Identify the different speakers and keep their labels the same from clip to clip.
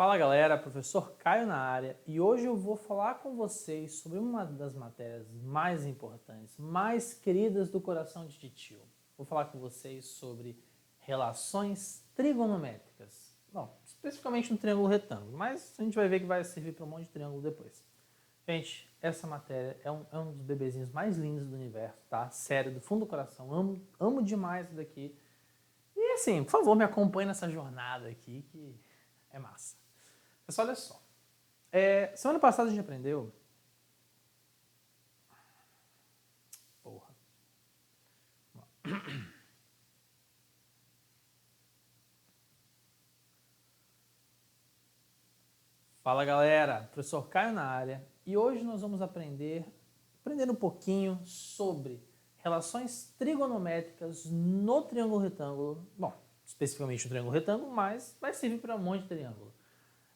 Speaker 1: Fala galera, professor Caio na área e hoje eu vou falar com vocês sobre uma das matérias mais importantes, mais queridas do coração de titio. Vou falar com vocês sobre relações trigonométricas. Bom, especificamente no triângulo retângulo, mas a gente vai ver que vai servir para um monte de triângulo depois. Gente, essa matéria é um dos bebezinhos mais lindos do universo, tá? Sério, do fundo do coração, amo demais isso daqui. E assim, por favor, me acompanhe nessa jornada aqui que é massa. Pessoal, olha só. Semana passada a gente aprendeu... Porra. Fala galera, professor Caio na área e hoje nós vamos aprender um pouquinho sobre relações trigonométricas no triângulo retângulo. Bom, especificamente no triângulo retângulo, mas vai servir para um monte de triângulo.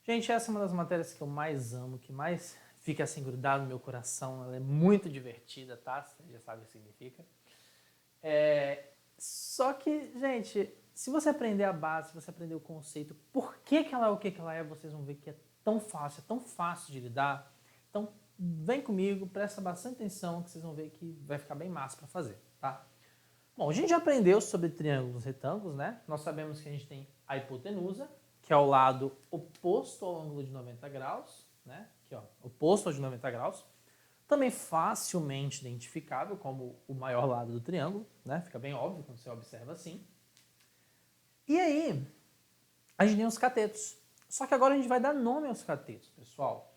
Speaker 1: Gente, essa é uma das matérias que eu mais amo, que mais fica assim grudado no meu coração. Ela é muito divertida, tá? Você já sabe o que significa. Só que, gente, se você aprender a base, se você aprender o conceito, por que ela é o que ela é, vocês vão ver que é tão fácil de lidar. Então, vem comigo, presta bastante atenção, que vocês vão ver que vai ficar bem massa para fazer, tá? Bom, a gente já aprendeu sobre triângulos retângulos, né? Nós sabemos que a gente tem a hipotenusa, que é o lado oposto ao ângulo de 90 graus, né? Aqui, ó, oposto ao de 90 graus. Também facilmente identificável como o maior lado do triângulo, né? Fica bem óbvio quando você observa assim. E aí, a gente tem os catetos. Só que agora a gente vai dar nome aos catetos, pessoal.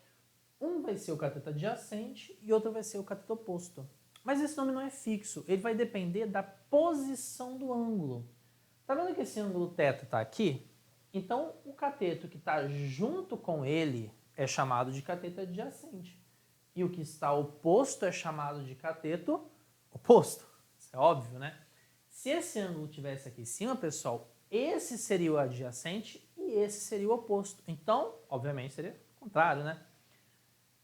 Speaker 1: Um vai ser o cateto adjacente e outro vai ser o cateto oposto. Mas esse nome não é fixo, ele vai depender da posição do ângulo. Tá vendo que esse ângulo θ está aqui? Então, o cateto que está junto com ele é chamado de cateto adjacente. E o que está oposto é chamado de cateto oposto. Isso é óbvio, né? Se esse ângulo tivesse aqui em cima, pessoal, esse seria o adjacente e esse seria o oposto. Então, obviamente, seria o contrário, né?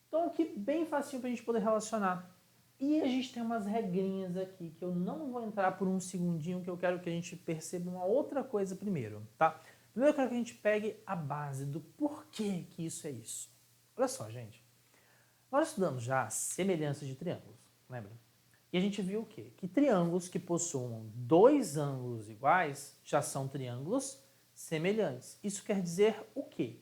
Speaker 1: Então, aqui bem facinho para a gente poder relacionar. E a gente tem umas regrinhas aqui que eu não vou entrar por um segundinho, que eu quero que a gente perceba uma outra coisa primeiro, tá? Primeiro eu quero que a gente pegue a base do porquê que isso é isso. Olha só, gente. Nós estudamos já semelhanças de triângulos, lembra? E a gente viu o quê? Que triângulos que possuam dois ângulos iguais já são triângulos semelhantes. Isso quer dizer o quê?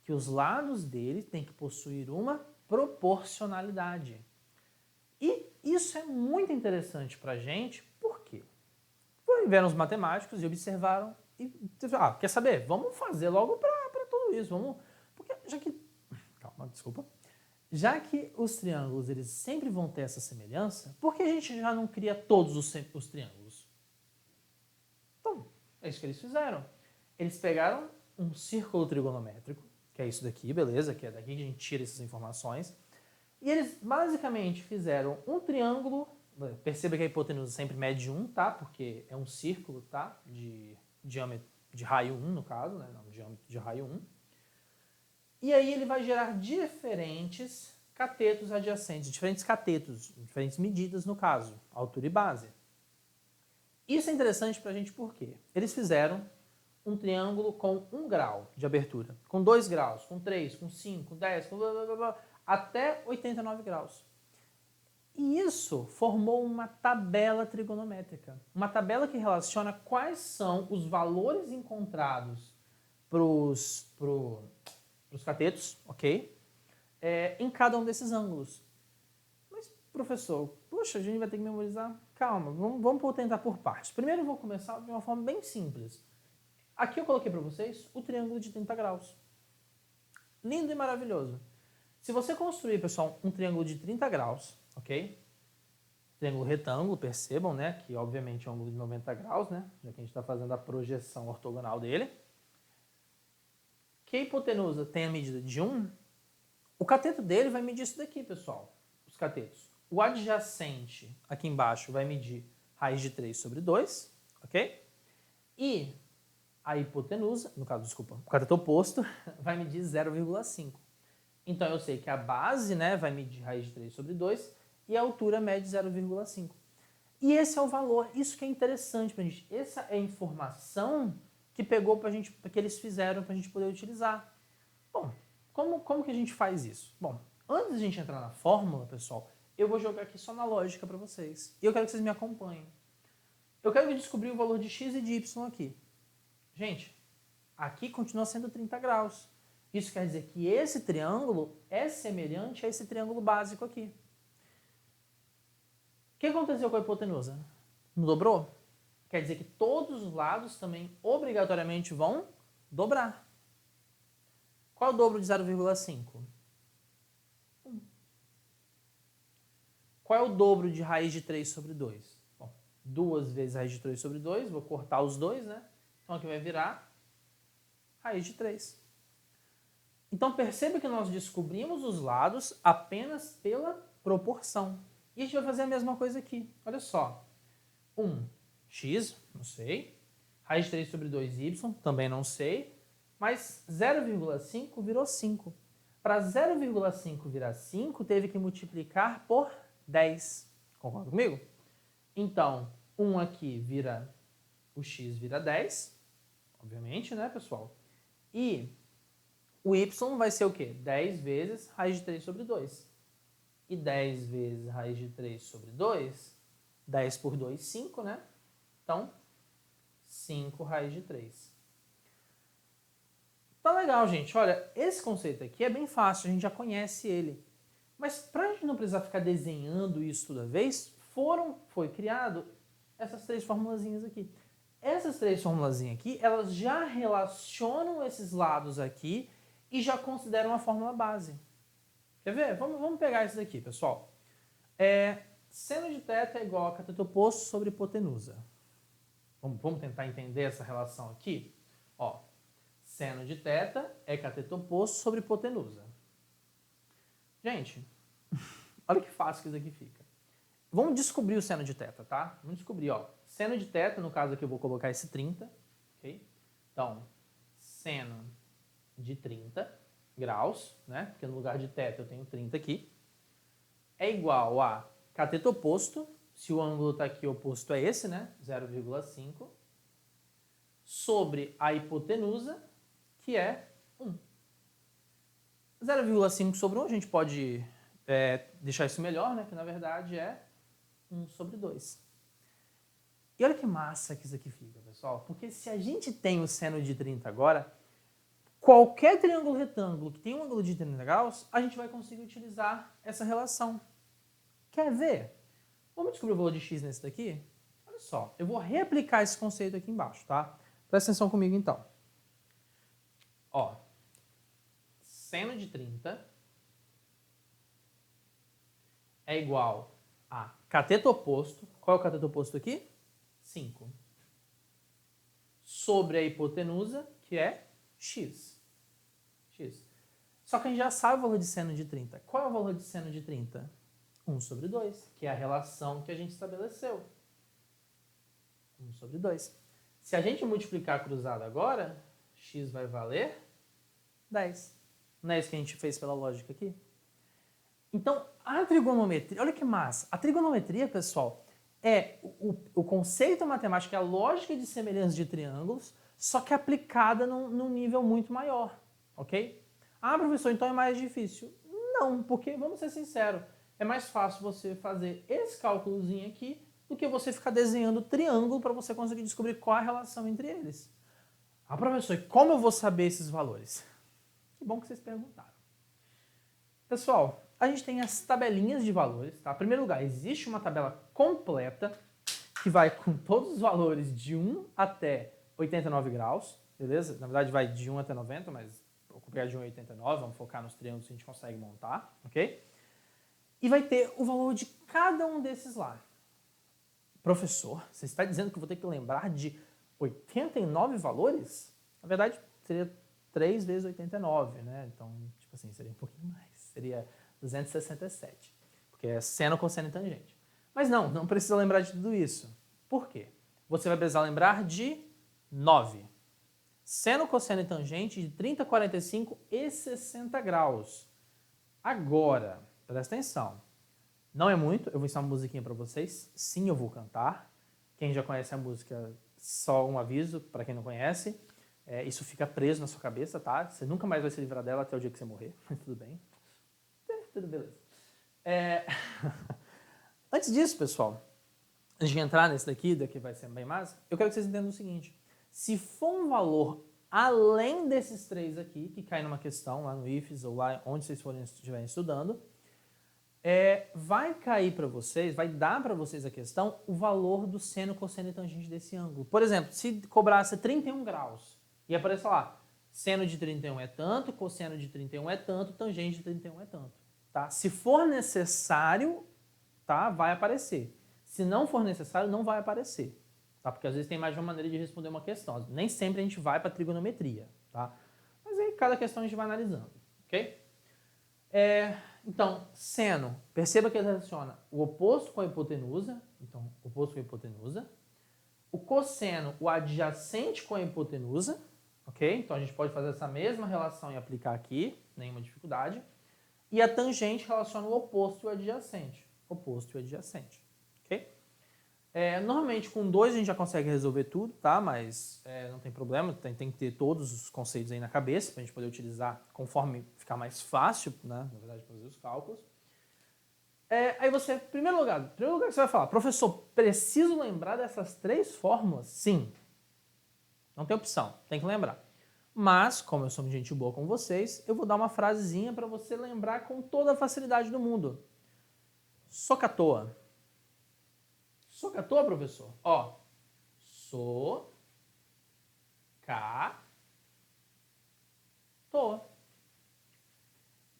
Speaker 1: Que os lados dele têm que possuir uma proporcionalidade. E isso é muito interessante para a gente, por quê? Porque vieram os matemáticos e observaram e quer saber? Vamos fazer logo para tudo isso. Vamos, porque já que os triângulos eles sempre vão ter essa semelhança, por que a gente já não cria todos os triângulos? Então, é isso que eles fizeram. Eles pegaram um círculo trigonométrico, que é isso daqui, beleza? Que é daqui que a gente tira essas informações. E eles basicamente fizeram um triângulo, perceba que a hipotenusa sempre mede 1, tá? Porque é um círculo, tá? De diâmetro, de raio 1 no caso, né? Não, diâmetro de raio 1. E aí ele vai gerar diferentes catetos adjacentes, diferentes medidas no caso, altura e base. Isso é interessante pra gente porque eles fizeram um triângulo com 1 grau de abertura, com 2 graus, com 3, com 5, com 10, com blá, blá, blá, blá, até 89 graus. E isso formou uma tabela trigonométrica. Uma tabela que relaciona quais são os valores encontrados para os catetos, ok? Em cada um desses ângulos. Mas, professor, poxa, a gente vai ter que memorizar? Calma, vamos tentar por partes. Primeiro eu vou começar de uma forma bem simples. Aqui eu coloquei para vocês o triângulo de 30 graus. Lindo e maravilhoso. Se você construir, pessoal, um triângulo de 30 graus, ok? Triângulo retângulo, percebam, né? Que obviamente é um ângulo de 90 graus, né? Já que a gente está fazendo a projeção ortogonal dele. Que a hipotenusa tem a medida de 1, o cateto dele vai medir isso daqui, pessoal. Os catetos. O adjacente, aqui embaixo, vai medir raiz de 3 sobre 2, ok? E a hipotenusa, no caso, desculpa, o cateto oposto, vai medir 0,5. Então eu sei que a base, né, vai medir raiz de 3 sobre 2 e a altura mede 0,5. E esse é o valor, isso que é interessante pra gente. Essa é a informação que pegou pra gente, que eles fizeram pra gente poder utilizar. Como que a gente faz isso? Bom, antes de a gente entrar na fórmula, pessoal, eu vou jogar aqui só na lógica para vocês. E eu quero que vocês me acompanhem. Eu quero descobrir o valor de x e de y aqui. Gente, aqui continua sendo 30 graus. Isso quer dizer que esse triângulo é semelhante a esse triângulo básico aqui. O que aconteceu com a hipotenusa? Não dobrou? Quer dizer que todos os lados também obrigatoriamente vão dobrar. Qual é o dobro de 0,5? 1. Qual é o dobro de raiz de 3 sobre 2? Bom, 2 vezes raiz de 3 sobre 2, vou cortar os dois, né? Então aqui vai virar raiz de 3. Então perceba que nós descobrimos os lados apenas pela proporção. E a gente vai fazer a mesma coisa aqui. Olha só. 1x, não sei. Raiz de 3 sobre 2y, também não sei. Mas 0,5 virou 5. Para 0,5 virar 5, teve que multiplicar por 10. Concorda comigo? Então, 1 aqui vira, o x vira 10. Obviamente, né, pessoal? E o y vai ser o quê? 10 vezes raiz de 3 sobre 2. E 10 vezes raiz de 3 sobre 2, 10 por 2, 5, né? Então, 5 raiz de 3. Tá legal, gente. Olha, esse conceito aqui é bem fácil, a gente já conhece ele. Mas para a gente não precisar ficar desenhando isso toda vez, foi criado essas 3 formulazinhas aqui. Essas 3 formulazinhas aqui, elas já relacionam esses lados aqui e já consideram a fórmula base. Quer ver? Vamos pegar isso daqui, pessoal. Seno de θ é igual a cateto oposto sobre hipotenusa. Vamos tentar entender essa relação aqui? Ó, seno de θ é cateto oposto sobre hipotenusa. Gente, olha que fácil que isso aqui fica. Vamos descobrir o seno de θ, tá? Vamos descobrir, ó. Seno de θ, no caso aqui eu vou colocar esse 30, ok? Então, seno de 30 graus, né? Porque no lugar de θ eu tenho 30 aqui, é igual a cateto oposto, se o ângulo está aqui, o oposto é esse, né? 0,5, sobre a hipotenusa, que é 1. 0,5 sobre 1, a gente pode deixar isso melhor, né? Que na verdade é 1 sobre 2. E olha que massa que isso aqui fica, pessoal. Porque se a gente tem o seno de 30 agora, qualquer triângulo retângulo que tem um ângulo de 30 graus, a gente vai conseguir utilizar essa relação. Quer ver? Vamos descobrir o valor de x nesse daqui? Olha só, eu vou reaplicar esse conceito aqui embaixo, tá? Presta atenção comigo então. Ó, seno de 30 é igual a cateto oposto. Qual é o cateto oposto aqui? 5. Sobre a hipotenusa, que é x. Só que a gente já sabe o valor de seno de 30. Qual é o valor de seno de 30? 1 sobre 2, que é a relação que a gente estabeleceu. 1 sobre 2. Se a gente multiplicar cruzado agora, x vai valer 10. Não é isso que a gente fez pela lógica aqui? Então, a trigonometria, olha que massa. A trigonometria, pessoal, é o conceito matemático, é a lógica de semelhança de triângulos, só que aplicada num nível muito maior, ok? Ah, professor, então é mais difícil. Não, porque, vamos ser sinceros, é mais fácil você fazer esse cálculozinho aqui do que você ficar desenhando triângulo para você conseguir descobrir qual a relação entre eles. Ah, professor, e como eu vou saber esses valores? Que bom que vocês perguntaram. Pessoal, a gente tem as tabelinhas de valores, tá? Em primeiro lugar, existe uma tabela completa que vai com todos os valores de 1 até 89 graus, beleza? Na verdade vai de 1 até 90, mas vou copiar de 1 a 89, vamos focar nos triângulos que a gente consegue montar, ok? E vai ter o valor de cada um desses lá. Professor, você está dizendo que eu vou ter que lembrar de 89 valores? Na verdade, seria 3 vezes 89, né? Então, tipo assim, seria um pouquinho mais. Seria 267, porque é seno, cosseno e tangente. Mas não precisa lembrar de tudo isso. Por quê? Você vai precisar lembrar de 9. Seno, cosseno e tangente de 30, 45 e 60 graus. Agora, presta atenção. Não é muito, eu vou ensinar uma musiquinha para vocês. Sim, eu vou cantar. Quem já conhece a música, só um aviso, para quem não conhece. Isso fica preso na sua cabeça, tá? Você nunca mais vai se livrar dela até o dia que você morrer. Tudo bem. Tudo beleza. Antes disso, pessoal, antes de entrar nesse daqui vai ser bem mais, eu quero que vocês entendam o seguinte. Se for um valor além desses 3 aqui, que cai numa questão lá no IFES ou lá onde vocês estiverem estudando, vai cair para vocês, vai dar para vocês a questão o valor do seno, cosseno e tangente desse ângulo. Por exemplo, se cobrasse 31 graus e aparecer lá, seno de 31 é tanto, cosseno de 31 é tanto, tangente de 31 é tanto. Tá? Se for necessário, tá, vai aparecer. Se não for necessário, não vai aparecer. Tá? Porque às vezes tem mais de uma maneira de responder uma questão. Nem sempre a gente vai para trigonometria. Tá? Mas aí cada questão a gente vai analisando. Ok? Então, seno, perceba que ele relaciona o oposto com a hipotenusa, então, oposto com a hipotenusa, o cosseno, o adjacente com a hipotenusa, ok? Então, a gente pode fazer essa mesma relação e aplicar aqui, nenhuma dificuldade, e a tangente relaciona o oposto e o adjacente, ok? Normalmente, com 2 a gente já consegue resolver tudo, tá? Mas não tem problema, tem que ter todos os conceitos aí na cabeça para a gente poder utilizar conforme ficar mais fácil, né? Na verdade, fazer os cálculos. Aí você, em primeiro lugar que você vai falar, professor, preciso lembrar dessas 3 fórmulas? Sim. Não tem opção, tem que lembrar. Mas, como eu sou gente boa com vocês, eu vou dar uma frasezinha para você lembrar com toda a facilidade do mundo. Soca à toa. Soca à toa, professor? Ó, toa.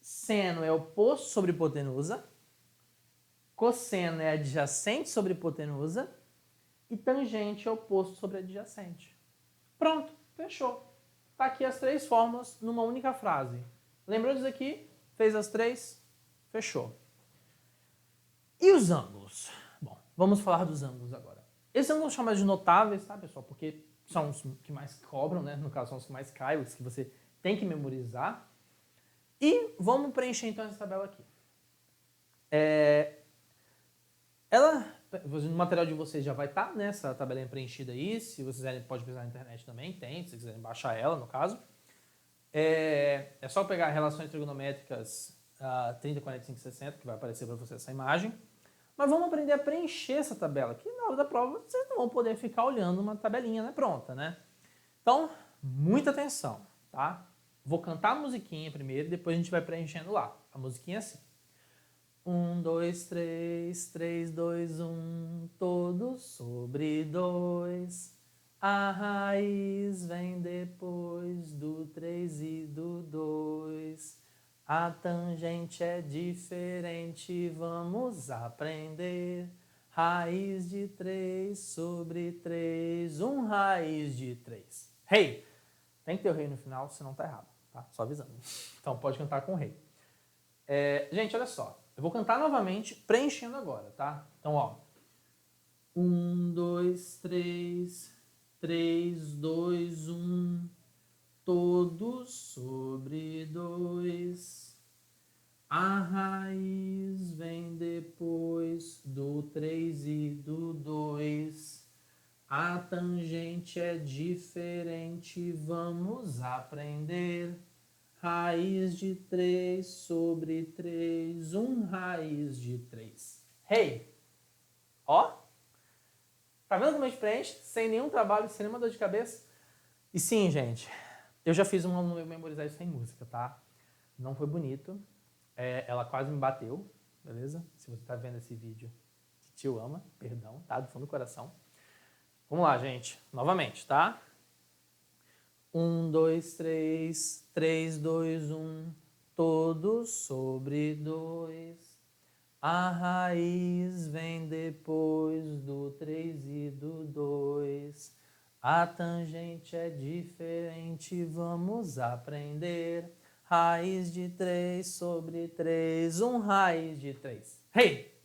Speaker 1: Seno é oposto sobre hipotenusa, cosseno é adjacente sobre hipotenusa e tangente é oposto sobre adjacente. Pronto, fechou. Tá aqui as 3 fórmulas numa única frase. Lembrou disso aqui? Fez as 3? Fechou. E os ângulos? Bom, vamos falar dos ângulos agora. Esses ângulos são chamados de notáveis, tá, pessoal? Porque são os que mais cobram, né? No caso, são os que mais caem, os que você tem que memorizar. E vamos preencher, então, essa tabela aqui. No material de vocês já vai estar, né, essa tabelinha preenchida aí. Se vocês quiserem, pode pesquisar na internet também, tem. Se vocês quiserem baixar ela, no caso. É só pegar relações trigonométricas 30, 45, 60, que vai aparecer para você essa imagem. Mas vamos aprender a preencher essa tabela, que na hora da prova vocês não vão poder ficar olhando uma tabelinha, né, pronta, né? Então, muita atenção, tá? Vou cantar a musiquinha primeiro e depois a gente vai preenchendo lá. A musiquinha é assim. 1, 2, 3, 3, 2, 1, todo sobre 2. A raiz vem depois do 3 e do 2. A tangente é diferente, vamos aprender. Raiz de 3 sobre 3, 1 raiz de 3. Rei! Tem que ter o rei no final, senão tá errado, tá? Só avisando. Então pode cantar com o rei. Gente, olha só. Eu vou cantar novamente, preenchendo agora, tá? Então, ó. 1, 2, 3, 3, 2, 1, todos sobre 2. A raiz vem depois do 3 e do 2. A tangente é diferente, vamos aprender. Raiz de 3 sobre 3, 1 raiz de 3. Hey! Ó! Tá vendo como a gente preenche? Sem nenhum trabalho, sem nenhuma dor de cabeça? E sim, gente, eu já fiz um aluno meu memorizar isso sem música, tá? Não foi bonito. Ela quase me bateu, beleza? Se você tá vendo esse vídeo, tio ama, perdão, tá? Do fundo do coração. Vamos lá, gente. Novamente, tá? 1, 2, 3, 3, 2, 1, todos sobre 2. A raiz vem depois do 3 e do 2. A tangente é diferente, vamos aprender. Raiz de 3 sobre 3, 1 raiz de 3. Hey!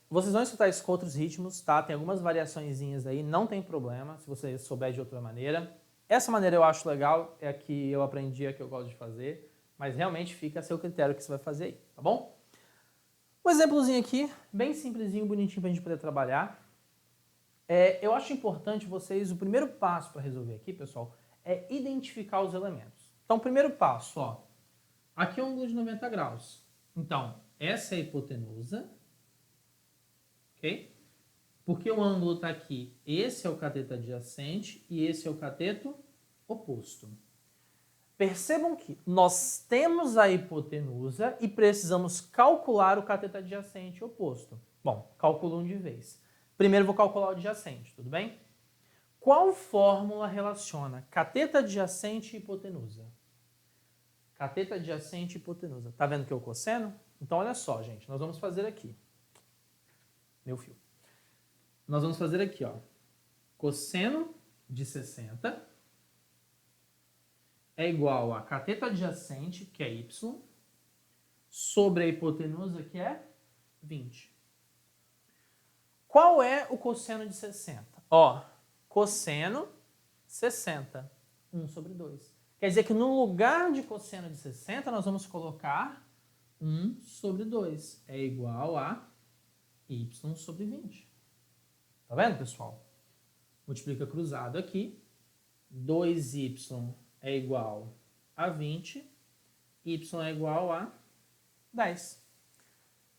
Speaker 1: Vocês vão escutar isso com outros ritmos, tá? Tem algumas variaçõezinhas aí, não tem problema se você souber de outra maneira. Essa maneira eu acho legal, é a que eu aprendi, a que eu gosto de fazer, mas realmente fica a seu critério o que você vai fazer aí, tá bom? Um exemplozinho aqui, bem simplesinho, bonitinho pra gente poder trabalhar. Eu acho importante vocês, o primeiro passo para resolver aqui, pessoal, é identificar os elementos. Então, primeiro passo, ó, aqui é um ângulo de 90 graus. Então, essa é a hipotenusa, ok? Porque o ângulo está aqui, esse é o cateto adjacente e esse é o cateto oposto. Percebam que nós temos a hipotenusa e precisamos calcular o cateto adjacente oposto. Bom, calculo um de vez. Primeiro vou calcular o adjacente, tudo bem? Qual fórmula relaciona cateto adjacente e hipotenusa? Cateto adjacente e hipotenusa. Tá vendo que é o cosseno? Então, olha só, gente, nós vamos fazer aqui. Meu fio. Nós vamos fazer aqui, ó. Cosseno de 60 é igual a cateto adjacente, que é y, sobre a hipotenusa, que é 20. Qual é o cosseno de 60? Ó, cosseno 60, 1 sobre 2. Quer dizer que no lugar de cosseno de 60, nós vamos colocar 1 sobre 2. É igual a y sobre 20. Tá vendo, pessoal? Multiplica cruzado aqui. 2y é igual a 20. Y é igual a 10.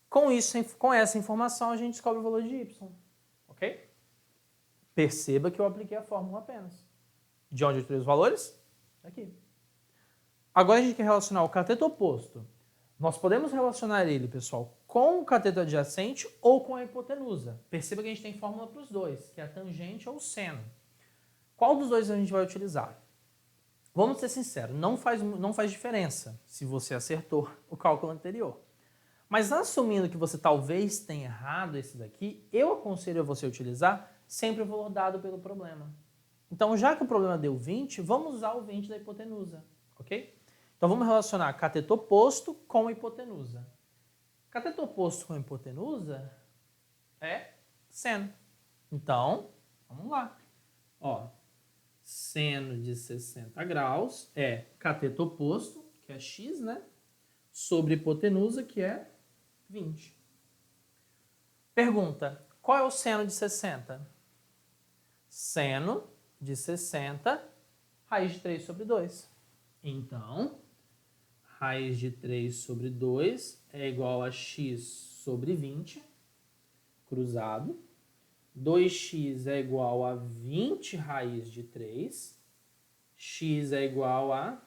Speaker 1: Com essa informação, a gente descobre o valor de y. Ok? Perceba que eu apliquei a fórmula apenas. De onde eu tirei os valores? Aqui. Agora a gente quer relacionar o cateto oposto. Nós podemos relacionar ele, pessoal, com o cateto adjacente ou com a hipotenusa. Perceba que a gente tem fórmula para os dois, que é a tangente ou o seno. Qual dos dois a gente vai utilizar? Vamos ser sinceros, não faz diferença se você acertou o cálculo anterior. Mas assumindo que você talvez tenha errado esse daqui, eu aconselho a você utilizar sempre o valor dado pelo problema. Então, já que o problema deu 20, vamos usar o 20 da hipotenusa, ok? Então, vamos relacionar cateto oposto com hipotenusa. Cateto oposto com hipotenusa é seno. Então, vamos lá. Ó, seno de 60 graus é cateto oposto, que é x, né? Sobre hipotenusa, que é 20. Pergunta, qual é o seno de 60? Seno de 60, raiz de 3 sobre 2. Então, raiz de 3 sobre 2 é igual a x sobre 20, cruzado. 2x é igual a 20 raiz de 3. X é igual a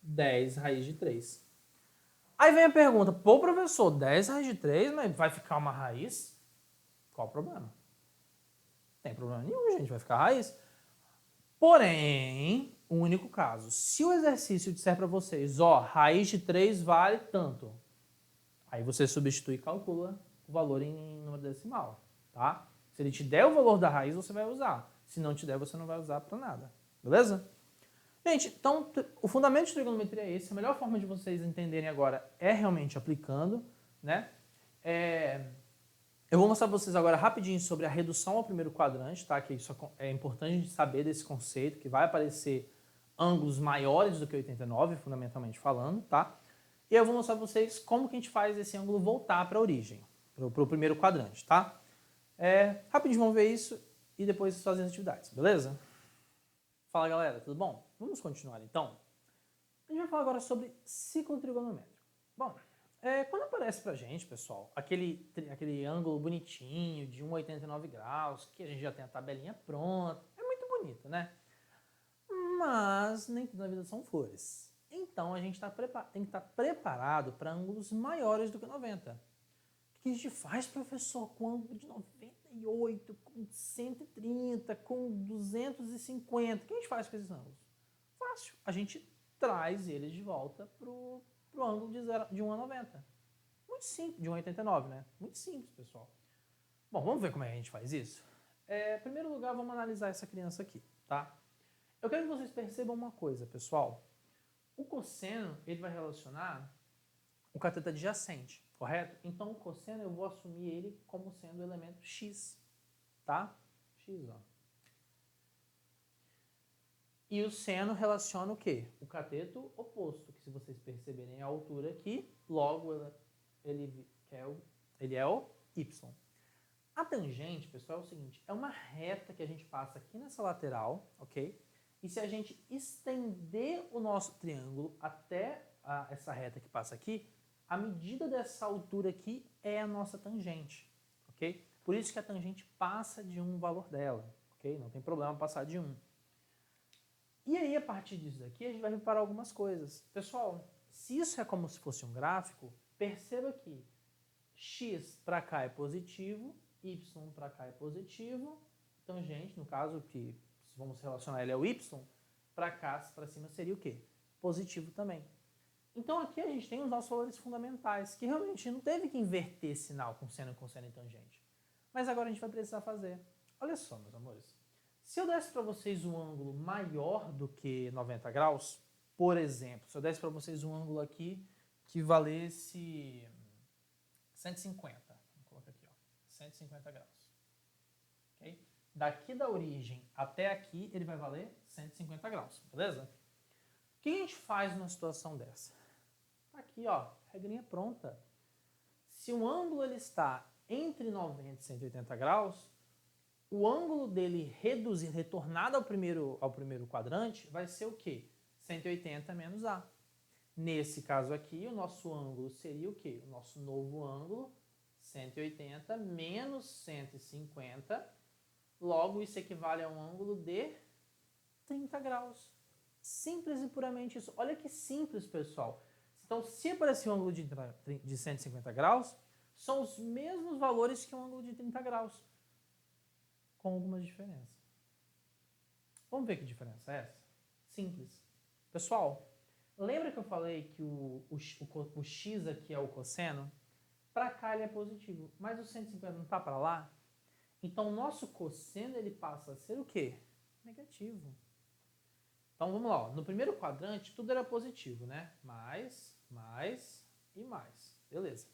Speaker 1: 10 raiz de 3. Aí vem a pergunta, pô, professor, 10 raiz de 3, mas vai ficar uma raiz? Qual o problema? Não tem problema nenhum, gente, vai ficar raiz. Porém, o único caso, se o exercício disser para vocês, ó, raiz de 3 vale tanto, aí você substitui e calcula o valor em número decimal, tá? Se ele te der o valor da raiz, você vai usar. Se não te der, você não vai usar para nada, beleza? Gente, então, o fundamento de trigonometria é esse. A melhor forma de vocês entenderem agora é realmente aplicando, né? Eu vou mostrar para vocês agora rapidinho sobre a redução ao primeiro quadrante, tá? Que isso é importante a gente saber desse conceito, que vai aparecer ângulos maiores do que 89, fundamentalmente falando, tá? E eu vou mostrar para vocês como que a gente faz esse ângulo voltar para a origem, para o primeiro quadrante, tá? Rapidinho vamos ver isso e depois fazer as atividades, beleza? Fala, galera, tudo bom? Vamos continuar então? A gente vai falar agora sobre ciclo trigonométrico. Bom, quando aparece pra gente, pessoal, aquele ângulo bonitinho de 1,89 graus, que a gente já tem a tabelinha pronta, é muito bonito, né? Mas nem tudo na vida são flores. Então a gente tem que estar preparado para ângulos maiores do que 90. O que a gente faz, professor, com ângulo de 98, com 130, com 250? O que a gente faz com esses ângulos? Fácil. A gente traz eles de volta pro ângulo de 1 a 90. Muito simples, de 1 a 89, né? Muito simples, pessoal. Bom, vamos ver como é que a gente faz isso? Em primeiro lugar, vamos analisar essa criança aqui, tá? Eu quero que vocês percebam uma coisa, pessoal. O cosseno, ele vai relacionar o cateto adjacente, correto? Então, o cosseno eu vou assumir ele como sendo o elemento x, tá? X, ó. E o seno relaciona o quê? O cateto oposto, que se vocês perceberem a altura aqui, logo ele é o y. A tangente, pessoal, é o seguinte, é uma reta que a gente passa aqui nessa lateral, ok? E se a gente estender o nosso triângulo até essa reta que passa aqui, a medida dessa altura aqui é a nossa tangente, ok? Por isso que a tangente passa de um valor dela, ok? Não tem problema passar de 1. E aí, a partir disso daqui, a gente vai reparar algumas coisas. Pessoal, se isso é como se fosse um gráfico, perceba que x para cá é positivo, y para cá é positivo, tangente, no caso, que vamos relacionar ele ao y, para cá, para cima seria o quê? Positivo também. Então aqui a gente tem os nossos valores fundamentais, que realmente não teve que inverter sinal com seno, cosseno e tangente. Mas agora a gente vai precisar fazer. Olha só, meus amores. Se eu desse para vocês um ângulo maior do que 90 graus, por exemplo, se eu desse para vocês um ângulo aqui que valesse 150, vamos colocar aqui, ó, 150 graus. Okay? Daqui da origem até aqui, ele vai valer 150 graus, beleza? O que a gente faz numa situação dessa? Aqui, ó, regrinha pronta. Se o ângulo ele está entre 90 e 180 graus, o ângulo dele retornado ao primeiro quadrante, vai ser o quê? 180 menos A. Nesse caso aqui, o nosso ângulo seria o quê? O nosso novo ângulo, 180 menos 150, logo isso equivale a um ângulo de 30 graus. Simples e puramente isso. Olha que simples, pessoal. Então, se aparecer um ângulo de 150 graus, são os mesmos valores que um ângulo de 30 graus, com algumas diferenças. Vamos ver que diferença é essa? Simples. Pessoal, lembra que eu falei que o x aqui é o cosseno? Para cá ele é positivo, mas o 150 não está para lá? Então, o nosso cosseno ele passa a ser o quê? Negativo. Então, vamos lá. Ó. No primeiro quadrante, tudo era positivo, né? Mais e mais. Beleza.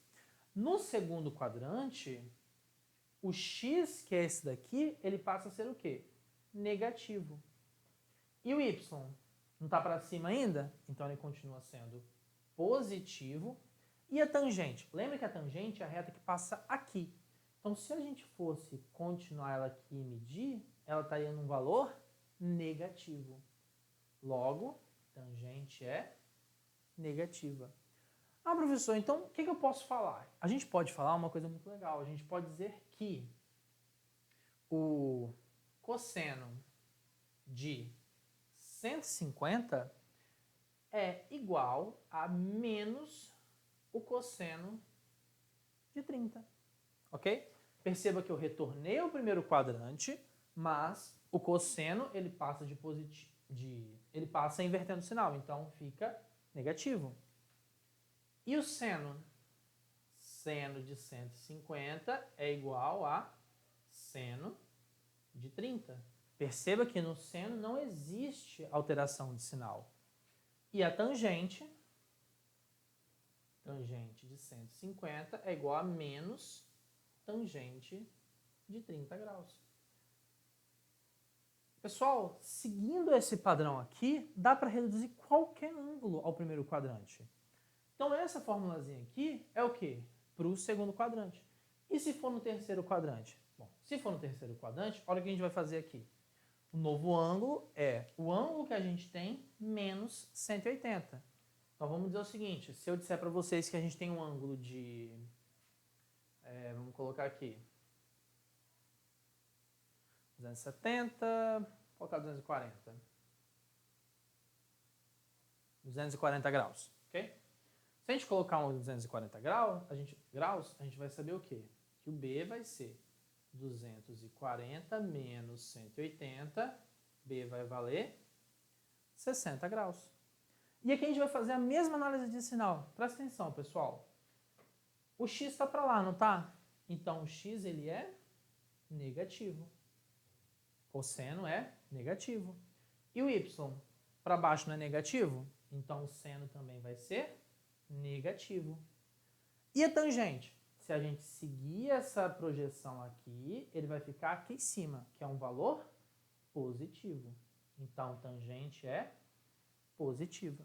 Speaker 1: No segundo quadrante, o x, que é esse daqui, ele passa a ser o quê? Negativo. E o y? Não está para cima ainda? Então, ele continua sendo positivo. E a tangente? Lembra que a tangente é a reta que passa aqui. Então, se a gente fosse continuar ela aqui e medir, ela estaria num valor negativo. Logo, tangente é negativa. Ah, professor, então o que eu posso falar? A gente pode falar uma coisa muito legal. A gente pode dizer que o cosseno de 150 é igual a menos o cosseno de 30. Ok? Perceba que eu retornei ao primeiro quadrante, mas o cosseno ele passa ele passa invertendo o sinal, então fica negativo. E o seno? Seno de 150 é igual a seno de 30. Perceba que no seno não existe alteração de sinal. E a tangente de 150 é igual a menos tangente de 30 graus. Pessoal, seguindo esse padrão aqui, dá para reduzir qualquer ângulo ao primeiro quadrante. Então, essa formulazinha aqui é o quê? Para o segundo quadrante. E se for no terceiro quadrante? Bom, se for no terceiro quadrante, olha o que a gente vai fazer aqui. O novo ângulo é o ângulo que a gente tem menos 180. Então, vamos dizer o seguinte, se eu disser para vocês que a gente tem um ângulo de... vamos colocar aqui. 270, vou colocar 240. 240 graus, ok? Se a gente colocar um 240 graus, a gente vai saber o quê? Que o B vai ser 240 menos 180, B vai valer 60 graus. E aqui a gente vai fazer a mesma análise de sinal. Presta atenção, pessoal. O x está para lá, não está? Então, o x ele é negativo. Cosseno é negativo. E o y? Para baixo não é negativo? Então, o seno também vai ser negativo. E a tangente? Se a gente seguir essa projeção aqui, ele vai ficar aqui em cima, que é um valor positivo. Então, tangente é positiva.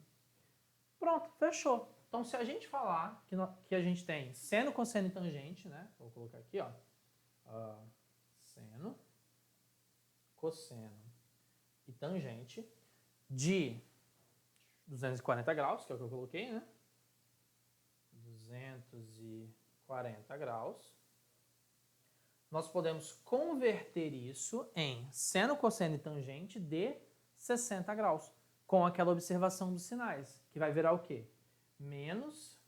Speaker 1: Pronto, fechou. Então, se a gente falar que a gente tem seno, cosseno e tangente, né? Vou colocar aqui, ó. Seno, cosseno e tangente de 240 graus, que é o que eu coloquei, né? 240 graus. Nós podemos converter isso em seno, cosseno e tangente de 60 graus, com aquela observação dos sinais, que vai virar o quê? Menos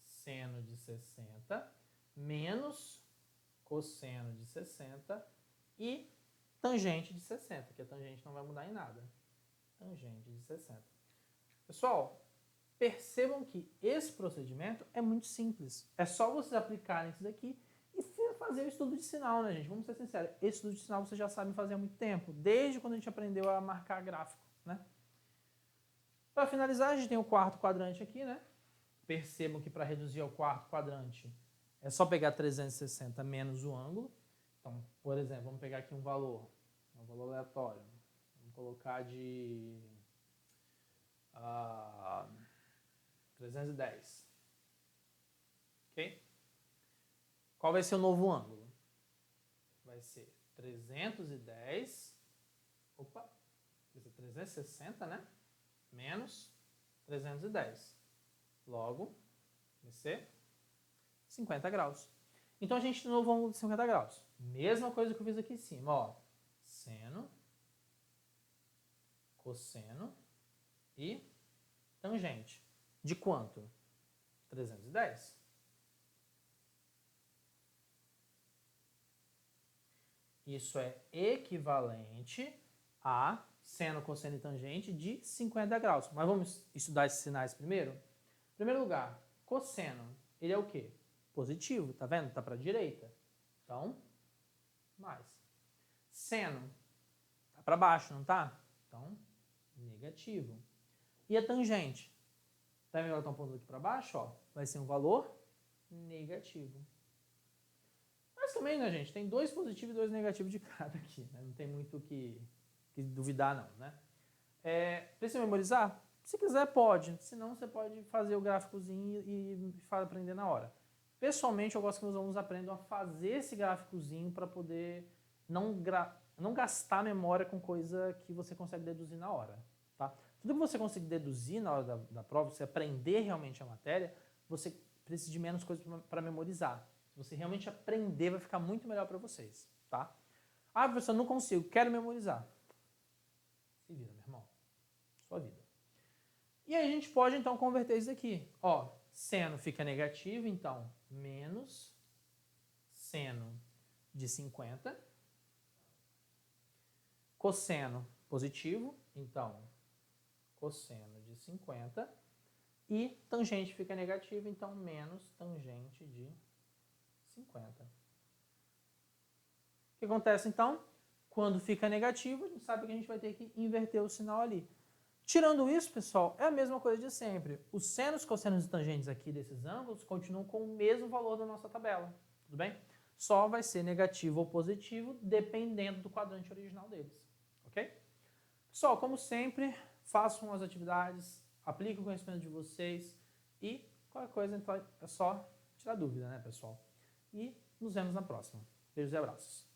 Speaker 1: seno de 60, menos cosseno de 60 e tangente de 60, que a tangente não vai mudar em nada. Tangente de 60. Pessoal, percebam que esse procedimento é muito simples. É só vocês aplicarem isso daqui e fazer o estudo de sinal, né, gente? Vamos ser sinceros. Esse estudo de sinal vocês já sabem fazer há muito tempo, desde quando a gente aprendeu a marcar gráfico, né? Para finalizar, a gente tem o quarto quadrante aqui, né? Percebam que para reduzir ao quarto quadrante é só pegar 360 menos o ângulo. Então, por exemplo, vamos pegar aqui um valor aleatório. Vamos colocar de 310. Ok? Qual vai ser o novo ângulo? Vai ser 310. Opa! Vai ser 360, né? Menos 310. Logo, vai ser 50 graus. Então, a gente tem um novo ângulo de 50 graus. Mesma coisa que eu fiz aqui em cima, ó. Seno, cosseno e tangente. De quanto? 310. Isso é equivalente a seno, cosseno e tangente de 50 graus. Mas vamos estudar esses sinais primeiro? Em primeiro lugar, cosseno, ele é o quê? Positivo, tá vendo? Tá para a direita. Então, mais. Seno, tá para baixo, não tá? Então, negativo. E a tangente? Tá vendo que ela tá um ponto aqui para baixo? Ó, vai ser um valor negativo. Mas também, né, gente, tem 2 positivos e 2 negativos de cada aqui, né? Não tem muito o que duvidar, não, né? Precisa memorizar? Se quiser, pode. Se não, você pode fazer o gráficozinho e aprender na hora. Pessoalmente, eu gosto que meus alunos aprendam a fazer esse gráficozinho para poder não gastar memória com coisa que você consegue deduzir na hora, tá? Tudo que você conseguir deduzir na hora da prova, você aprender realmente a matéria, você precisa de menos coisa para memorizar. Se você realmente aprender, vai ficar muito melhor para vocês, tá? Ah, professor, não consigo, quero memorizar. Se vira, meu irmão. Sua vida. E aí a gente pode, então, converter isso aqui. Ó, seno fica negativo, então, menos seno de 50. Cosseno positivo, então, cosseno de 50. E tangente fica negativo, então, menos tangente de 50. O que acontece, então? Quando fica negativo, a gente sabe que a gente vai ter que inverter o sinal ali. Tirando isso, pessoal, é a mesma coisa de sempre. Os senos, cossenos e tangentes aqui desses ângulos continuam com o mesmo valor da nossa tabela, tudo bem? Só vai ser negativo ou positivo dependendo do quadrante original deles, ok? Pessoal, como sempre, façam as atividades, apliquem o conhecimento de vocês e qualquer coisa então, é só tirar dúvida, né, pessoal? E nos vemos na próxima. Beijos e abraços.